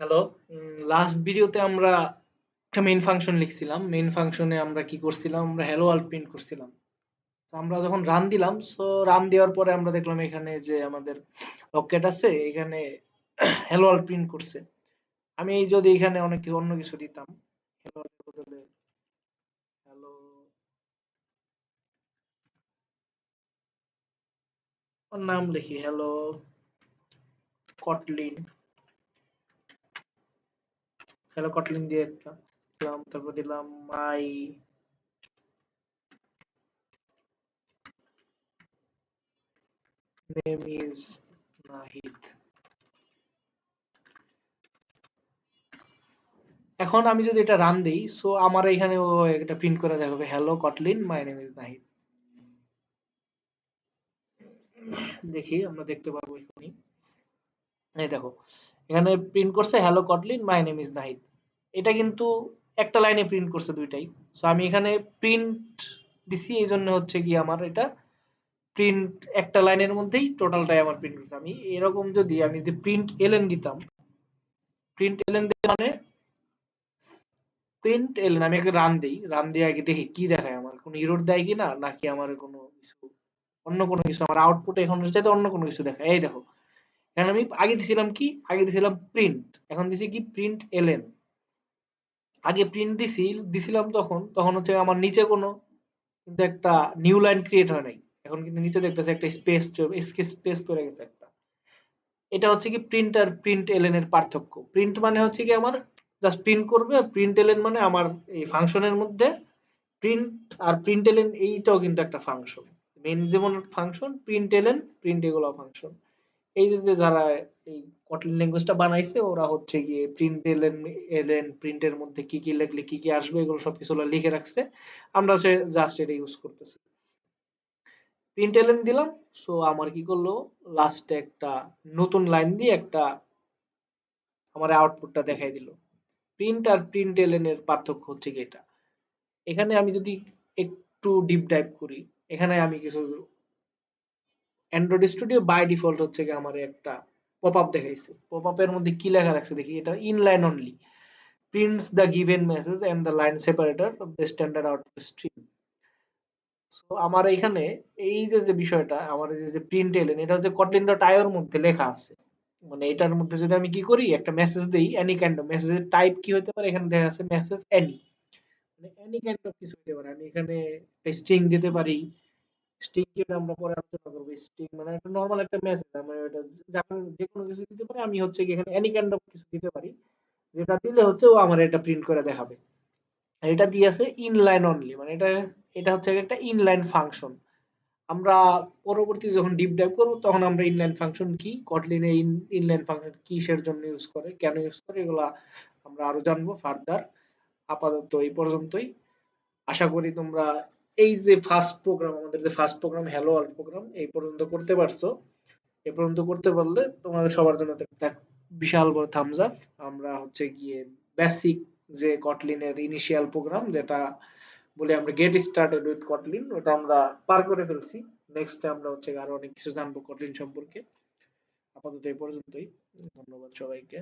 Hello. Last ভিডিওতে আমরা একটা মেইন ফাংশন লিখছিলাম। মেইন ফাংশনে আমরা কি করছিলাম? আমরা হ্যালো ওয়ার্ল্ড প্রিন্ট করছিলাম। তো আমরা যখন রান দিলাম, সো রান দেওয়ার পরে আমরা দেখলাম এখানে যে আমাদের রকেট আছে, এখানে হ্যালো ওয়ার্ল্ড প্রিন্ট করছে। আমি যদি এখানে অন্য কিছু দিতাম, হ্যালো ওয়ার্ল্ড বদলে হ্যালো, ওর নাম লিখি হ্যালো কটলিন। হ্যালো কটলিন দিয়ে একটা দিলাম, তারপর দিলাম মাই নেম ইজ নাহিদ। এখন আমি যদি এটা রান দেই, সো আমার এখানে ও এটা প্রিন্ট করে দেখাবে hello Kotlin my name is Nahid. দেখি আমরা দেখতে পারবো এখানে। এই দেখো, এখানে প্রিন্ট করছে hello Kotlin my name is Nahid. এটা কিন্তু একটা লাইনে প্রিন্ট করছে দুইটাই। সো আমি এখানে প্রিন্ট দিছি, এই জন্য হচ্ছে কি আমার এটা প্রিন্ট একটা লাইনের মধ্যেই টোটালটাই আমার প্রিন্ট করছে। আমি এরকম যদি আমি যদি প্রিন্ট এলএন দিতাম, প্রিন্ট এলএন মানে প্রিন্ট এলএন আমি একটা রান দিই, রান দিয়ে আগে দেখি কি দেখায়, আমার কোনো এরর দেয় কিনা, নাকি আমার কোনো কিছু অন্য কোনো কিছু আমার আউটপুটে এখন চাইতে অন্য কোনো কিছু দেখায়। এই দেখো, এখানে আমি আগে দিছিলাম কি, আগে দিছিলাম প্রিন্ট, এখন দিছি কি প্রিন্ট এলএন। আগে প্রিন্ট দিছিলাম তখন তখন হচ্ছে আমার নিচে কোনো কিন্তু একটা নিউ লাইন ক্রিয়েট হয় নাই। এখন কিন্তু নিচে দেখতেছে একটা স্পেস স্পেস পড়ে গেছে একটা। এটা হচ্ছে কি প্রিন্ট আর প্রিন্ট এলএন এর পার্থক্য। প্রিন্ট মানে হচ্ছে কি আমার জাস্ট প্রিন্ট করবে, আর প্রিন্ট এলএন মানে আমার এই ফাংশনের মধ্যে প্রিন্ট আর প্রিন্ট এলএন এইটাও কিন্তু একটা ফাংশন। মেইন যেমন ফাংশন, প্রিন্ট এলএন প্রিন্ট এগুলো ফাংশন। এই যে যারা এই কটলিন ল্যাঙ্গুয়েজটা বানাইছে ওরা হচ্ছে গিয়ে প্রিন্ট এলএন এলএন প্রিন্টের মধ্যে কি কি লিখলে কি কি আসবে এগুলো সবকিছু ওরা লিখে রাখছে। আমরা জাস্ট এটা ইউজ করতেছি। প্রিন্ট এলএন দিলাম, সো আমার কি করলো, লাস্টে একটা নতুন লাইন দিয়ে একটা আমার আউটপুটটা দেখাই দিল। প্রিন্ট আর প্রিন্ট এলএন এর পার্থক্য হচ্ছে কি এটা। এখানে আমি যদি একটু ডিপ ডাইভ করি, এখানে আমি কিছু অ্যান্ড্রয়েড স্টুডিও বাই ডিফল্ট হচ্ছে কি আমার একটা পপ আপ দেখাইছে। পপ আপের মধ্যে কি লেখা রাখছে দেখি, এটা inline only prints the given message and the line separator of the standard output stream. So আমার এখানে এই যে বিষয়টা আমার যে প্রিন্ট এলেন, এটা হচ্ছে কটলিন ডট আইওর মধ্যে লেখা আছে। মানে এটার মধ্যে যদি আমি কি করি, একটা মেসেজ দেই, এনি কাইন্ড অফ মেসেজের টাইপ কি হতে পারে, এখানে দেখা আছে মেসেজ এনি, মানে এনি কাইন্ড অফ কিছু হতে পারে। আমি এখানে একটা স্ট্রিং দিতে পারি। স্ট্রিং কি আমরা পরে আলোচনা করবো। স্ট্রিং মানে একটা নরমাল একটা মেসেজ, আমি এটা যে কোনো কিছু দিতে পারি। আমি হচ্ছে কি এখানে এনি কাইন্ড অফ কিছু দিতে পারি, যেটা দিলে হচ্ছে ও আমার এটা প্রিন্ট করে দেখাবে। আর এটা দিয়েছে ইনলাইন অনলি, মানে এটা এটা হচ্ছে একটা ইনলাইন ফাংশন। আমরা পরবর্তী যখন ডিপ ডাইভ করবো তখন আমরা ইনলাইন ফাংশন কি, কটলিনে ইনলাইন ফাংশন কিসের জন্য ইউজ করে, কেন ইউজ করে, এগুলা আমরা আরো জানবো ফার্দার। আপাতত এই পর্যন্তই। আশা করি তোমরা এই যে ফার্স্ট প্রোগ্রাম, আমাদের যে first program hello world program, এই পর্যন্ত করতে পারছো। এ পর্যন্ত করতে পারলে তোমাদের সবার জন্য তো একটা বিশাল বড় থামস আপ। আমরা হচ্ছে গিয়ে বেসিক যে কটলিনের ইনিশিয়াল প্রোগ্রাম, যেটা বলে আমরা গেট স্টার্টেড উইথ কটলিন, ওটা আমরা পার করে ফেলছি। নেক্সট আমরা হচ্ছে আরো অনেক কিছু জানবো কটলিন সম্পর্কে। আপাতত এই পর্যন্তই। ধন্যবাদ সবাইকে।